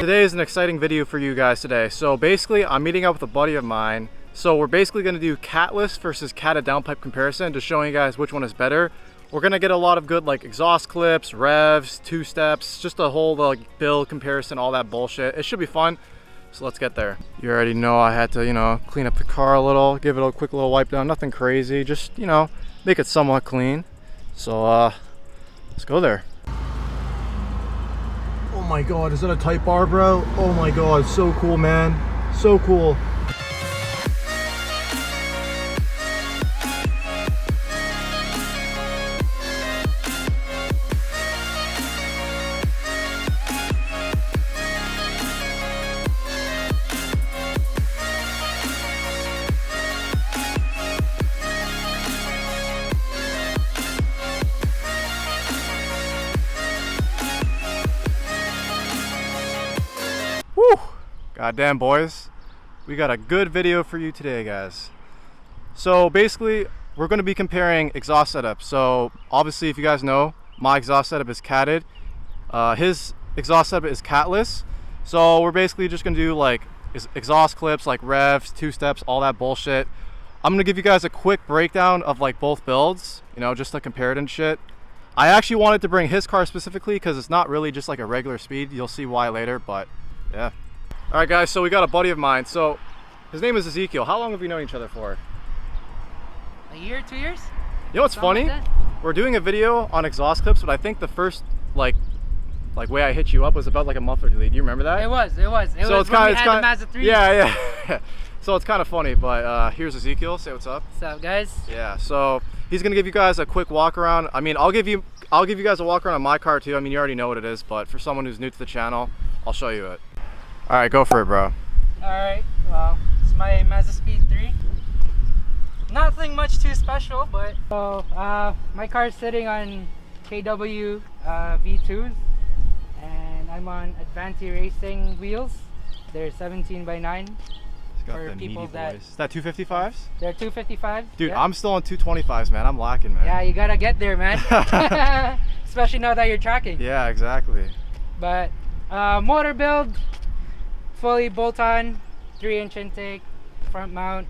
today is an exciting video for you guys today. So basically, I'm meeting up with a buddy of mine. So we're basically going to do Catless versus Catted downpipe comparison, just showing you guys which one is better. We're going to get a lot of good like exhaust clips, revs, two steps, just a whole like build comparison, all that bullshit. It should be fun. So let's get there. You already know I had to, clean up the car a little, give it a quick little wipe down, nothing crazy, just, make it somewhat clean. So let's go there. Oh my god, is that a Type R, bro? Oh my god, so cool, man. So cool. Goddamn, boys, we got a good video for you today, guys. So basically, we're going to be comparing exhaust setup. So obviously, if you guys know, my exhaust setup is Catted. His exhaust setup is Catless. So we're basically just going to do like exhaust clips, like revs, two steps, all that bullshit. I'm going to give you guys a quick breakdown of like both builds, just to compare it and shit. I actually wanted to bring his car specifically because it's not really just like a regular speed. You'll see why later, but yeah. All right, guys, so we got a buddy of mine. So his name is Ezekiel. How long have we known each other for? A year, 2 years? You know what's funny? Like we're doing a video on exhaust clips, but I think the first like way I hit you up was about like a muffler delete. Do you remember that? It was. So was it's when kind we of, had the Mazda 3. Yeah. So it's kind of funny, but here's Ezekiel. Say what's up. What's up, guys? Yeah. So he's gonna give you guys a quick walk around. I mean, I'll give you guys a walk around on my car too. I mean, you already know what it is, but for someone who's new to the channel, I'll show you it. All right, go for it, bro. Alright, well, it's my Mazdaspeed 3. Nothing much too special, but my car's sitting on KW V2s, and I'm on Advanti Racing wheels. They're 17x9 for people that. Is that 255s? They're 255s. Dude, yeah. I'm still on 225s, man. I'm lacking, man. Yeah, you gotta get there, man. Especially now that you're tracking. Yeah, exactly. But motor build. Fully bolt-on, 3-inch intake, front mount.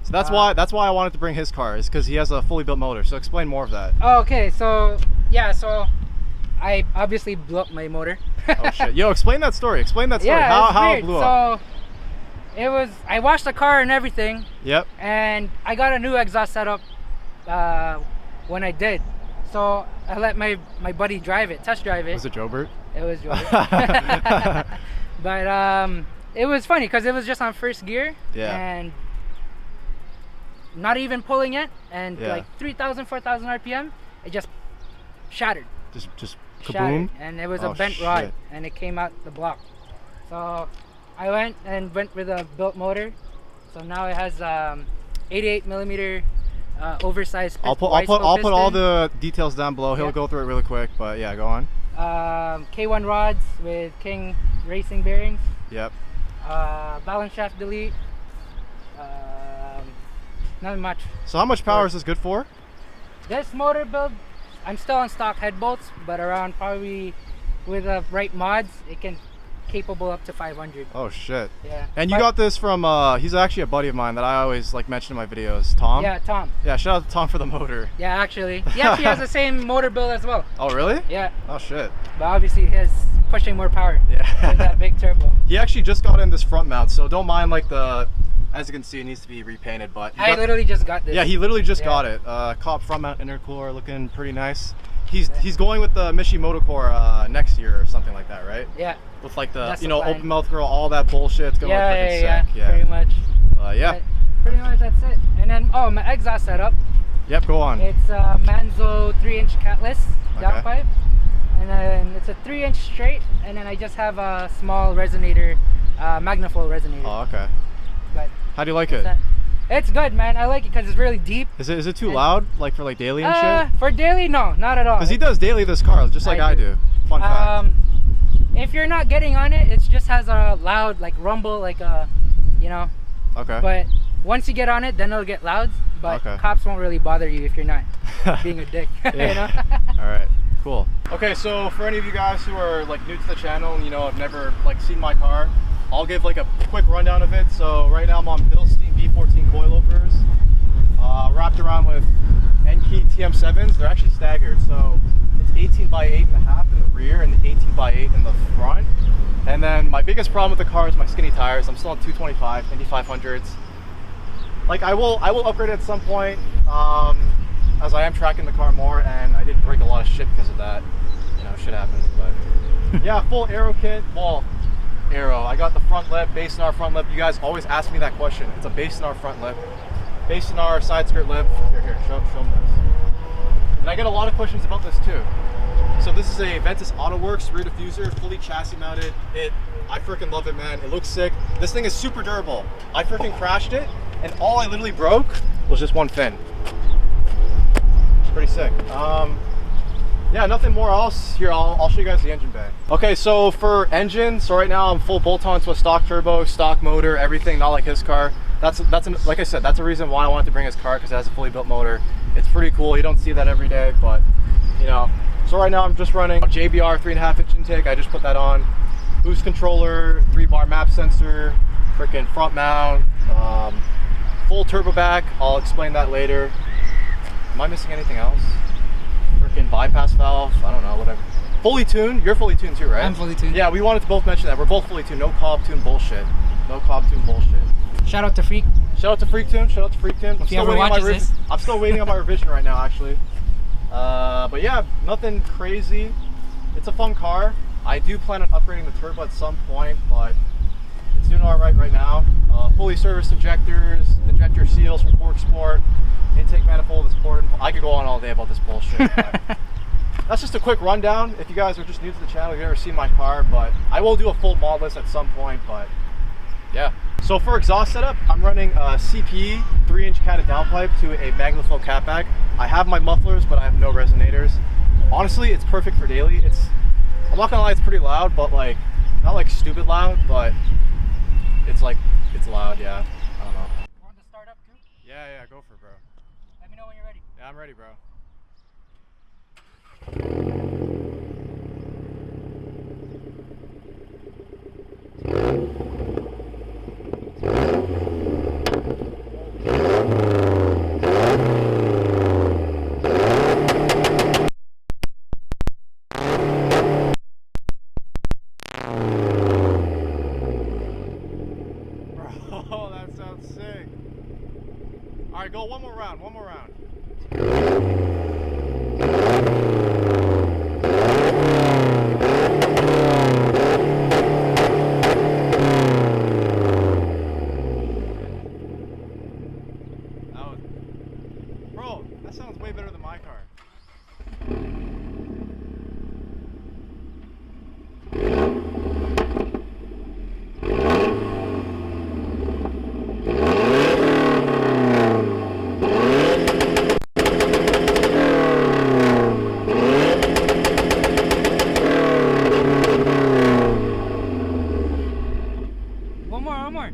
So that's why I wanted to bring his car, is because he has a fully built motor. So explain more of that. Oh, okay, so yeah, so I obviously blew up my motor. Oh shit! Yo, explain that story. Explain that story. Yeah, how it blew up. So I washed the car and everything. Yep. And I got a new exhaust setup when I did. So I let my buddy test drive it. Was it Jobert? It was Jobert. But it was funny because it was just on first gear, and not even pulling it, and like 3,000, 4,000 RPM, it just shattered. Just shattered, kaboom? and it was a bent rod, and it came out the block. So I went with a built motor. So now it has 88mm oversized. I'll put all the details down below. He'll go through it really quick, but yeah, go on. K1 rods with King racing bearings. Yep. Balance shaft delete. Not much. So how much power is this good for? This motor build, I'm still on stock head bolts, but around probably with the right mods, it can capable up to 500. Oh shit. Yeah. And you got this from he's actually a buddy of mine that I always like mention in my videos, Tom. Yeah, Tom. Yeah, shout out to Tom for the motor. Yeah, actually. He actually has the same motor build as well. Oh really? Yeah. Oh shit. But obviously he's pushing more power. Yeah. With that big turbo. He actually just got in this front mount, so don't mind like as you can see, it needs to be repainted, but I literally just got this. Yeah, he literally just got it. Cop front mount intercooler, looking pretty nice. He's going with the Mishi Motocore next year or something like that, right? Yeah. With like the open mouth grill, all that bullshit. It's gonna look freaking sick. Yeah, pretty much. Yeah. But pretty much that's it. And then my exhaust setup. Yep, go on. It's a Manzo 3-inch Catless downpipe, and then it's a 3-inch straight, and then I just have a small resonator, Magnaflow resonator. Oh, okay. But how do you like it? It's good, man. I like it because it's really deep. Is it too loud, like for like daily and shit? For daily, no, not at all. Because he does daily this car, just like I do. Fun fact. If you're not getting on it, it just has a loud like rumble, like Okay. But once you get on it, then it'll get loud. But cops won't really bother you if you're not being a dick. Yeah. You know? All right. Cool. Okay, so for any of you guys who are like new to the channel and have never like seen my car, I'll give like a quick rundown of it. So right now I'm on Bilstein V14 coilovers, wrapped around with Enkey TM7s. They're actually staggered, so it's 18 by 8.5 in the rear and 18 by 8 in the front. And then my biggest problem with the car is my skinny tires. I'm still on 225 Indy 500s. Like I will upgrade at some point, as I am tracking the car more, and I did break a lot of shit because of that. Shit happens. But yeah, full aero kit. Well, aero. I got the front lip, base in our front lip. You guys always ask me that question. It's a base in our front lip, base in our side skirt lip. Here, show them this. And I get a lot of questions about this too. So this is a Ventus AutoWorks rear diffuser, fully chassis mounted. I freaking love it, man. It looks sick. This thing is super durable. I freaking crashed it, and all I literally broke was just one fin. Pretty sick. Yeah, nothing more else. Here, I'll show you guys the engine bay. Okay, so for engine, so right now I'm full bolt-on to a stock turbo, stock motor, everything, not like his car. Like I said, that's a reason why I wanted to bring his car, because it has a fully built motor. It's pretty cool. You don't see that every day, but So right now I'm just running a JBR 3.5-inch intake. I just put that on. Boost controller, 3-bar map sensor, freaking front mount, full turbo back. I'll explain that later. Am I missing anything else? Freaking bypass valve, I don't know, whatever. Fully tuned, you're fully tuned too, right? I'm fully tuned. Yeah, we wanted to both mention that. We're both fully tuned, no cob tune bullshit. No cob tune bullshit. Shout out to Freak. Shout out to Freak Tune, shout out to Freak Tune. If he ever watches this. I'm still waiting on my revision right now, actually. But yeah, nothing crazy. It's a fun car. I do plan on upgrading the turbo at some point, but it's doing all right now. Fully serviced injectors, injector seals from Cork Sport, intake manifold is ported. I could go on all day about this bullshit. That's just a quick rundown. If you guys are just new to the channel, you've never seen my car, but I will do a full mod list at some point. But yeah. So for exhaust setup, I'm running a CPE 3-inch Catted downpipe to a Magnaflow catback. I have my mufflers, but I have no resonators. Honestly, it's perfect for daily. I'm not gonna lie, it's pretty loud, but like, not like stupid loud, but it's loud, yeah. I don't know. You want to start up too? Yeah, go for it, bro. Let me know when you're ready. Yeah, I'm ready, bro. Bro, that sounds sick. All right, go one more round. Bro, that sounds way better than my car. One more.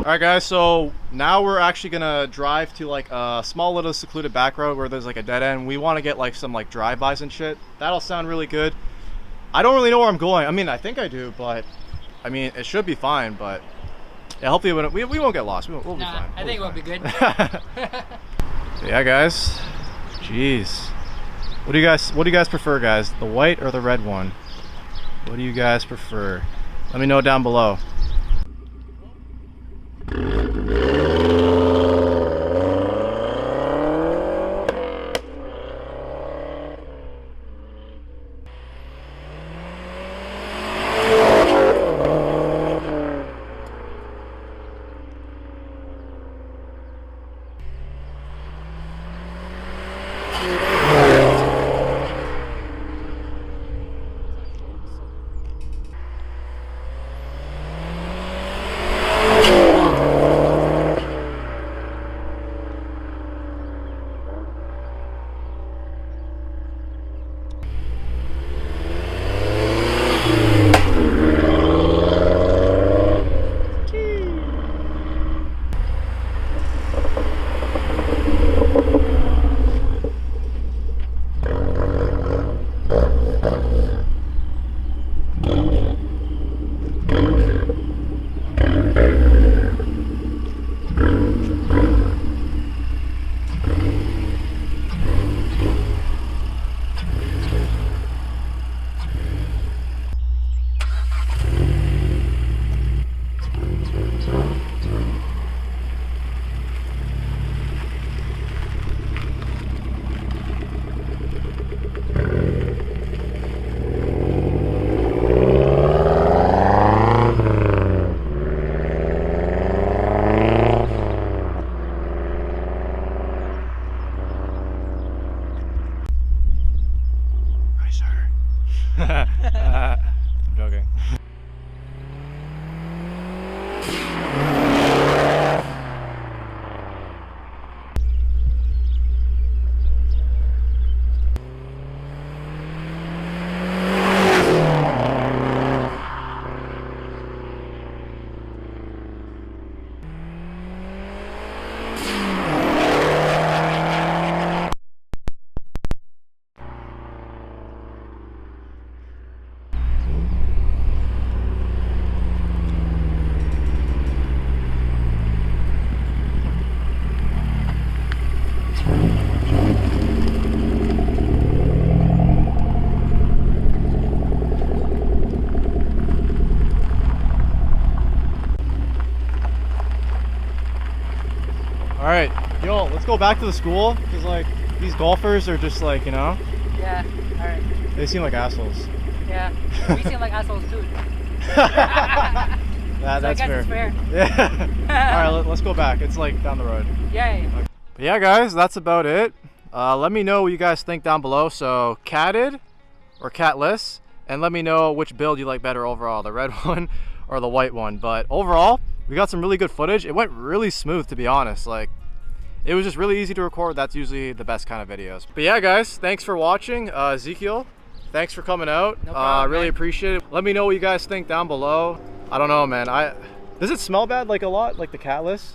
Alright guys, so now we're actually gonna drive to like a small little secluded back road where there's like a dead end. We want to get like some like drive-bys and shit. That'll sound really good. I don't really know where I'm going. I mean, I think I do, but I mean, it should be fine, but yeah, hopefully we won't get lost. We'll be fine. I think we'll be good. Yeah guys, jeez. What do you guys prefer, guys? The white or the red one? What do you guys prefer? Let me know down below. I'm joking. All right, yo, let's go back to the school because like these golfers are just like, you know. Yeah. All right. They seem like assholes. Yeah. We seem like assholes too. That's so fair. Yeah. All right, let's go back. It's like down the road. Yay. Okay. But yeah, guys, that's about it. Let me know what you guys think down below. So, catted or catless, and let me know which build you like better overall, the red one or the white one. But overall, we got some really good footage. It went really smooth, to be honest. Like, it was just really easy to record. That's usually the best kind of videos. But yeah, guys, thanks for watching. Ezekiel, thanks for coming out. No problem, really man. appreciate it. Let me know what you guys think down below. I don't know, man. Does it smell bad like a lot, like the catless?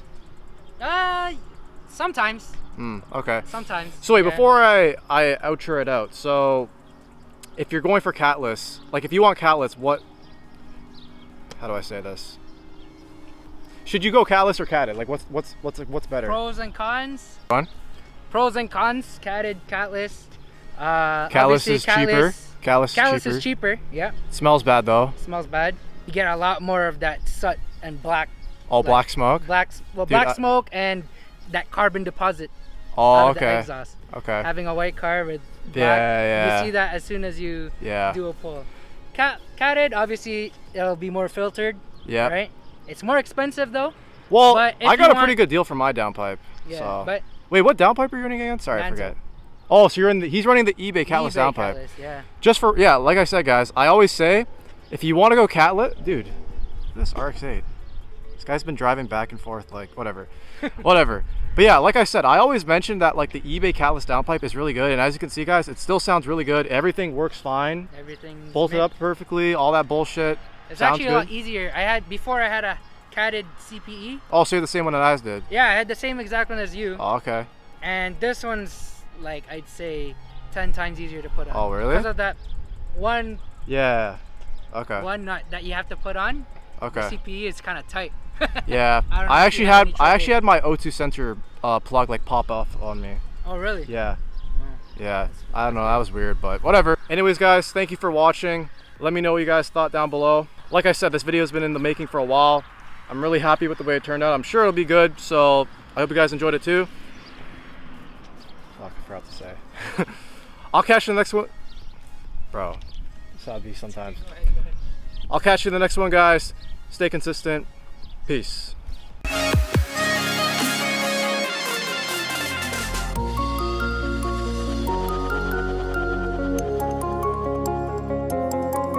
Sometimes. Okay. Sometimes. So wait, yeah. before I outro it out, so if you're going for catless, like if you want catless, how do I say this? Should you go catless or catted? Like what's better? Pros and cons. Fun? Pros and cons. Catted, catless. Catless is cheaper. Catless is cheaper. Yeah. Smells bad though. Smells bad. You get a lot more of that soot and black. Oh, black smoke. Black smoke and that carbon deposit. Oh, out of okay. the exhaust. Okay. Having a white car with black, yeah. you see that as soon as you Yeah. do a pull. Catted, obviously, it'll be more filtered. Yeah. Right. It's more expensive though. Well, but I got a pretty good deal for my downpipe. Yeah. So. But wait, what downpipe are you running again? Sorry, I Manzo. forget. Oh, so he's running the eBay Catless downpipe. Catless, yeah. Just for, yeah, like I said, guys, I always say, if you want to go catless, dude, look at this RX-8. This guy's been driving back and forth, like, whatever. Whatever. But yeah, like I said, I always mention that, like, the eBay Catless downpipe is really good. And as you can see, guys, it still sounds really good. Everything works fine. Everything's Bolted up perfectly, all that bullshit. It's sounds actually good. a lot easier. Before I had a catted CPE. Oh, so you're the same one that I did? Yeah, I had the same exact one as you. Oh, okay. And this one's, like, I'd say 10 times easier to put on. Oh, really? Because of that one Yeah. Okay. one nut that you have to put on. Okay. The CPE is kind of tight. Yeah. I don't know I if you actually have any had my O2 sensor plug like pop off on me. Oh, really? Yeah. Oh. Yeah, I don't know, that was weird, but whatever. Anyways guys, thank you for watching. Let me know what you guys thought down below. Like I said, this video has been in the making for a while. I'm really happy with the way it turned out. I'm sure it'll be good, so I hope you guys enjoyed it too. Fuck, I forgot to say. I'll catch you in the next one. Bro, that's how it be sometimes. Go ahead. I'll catch you in the next one, guys. Stay consistent. Peace.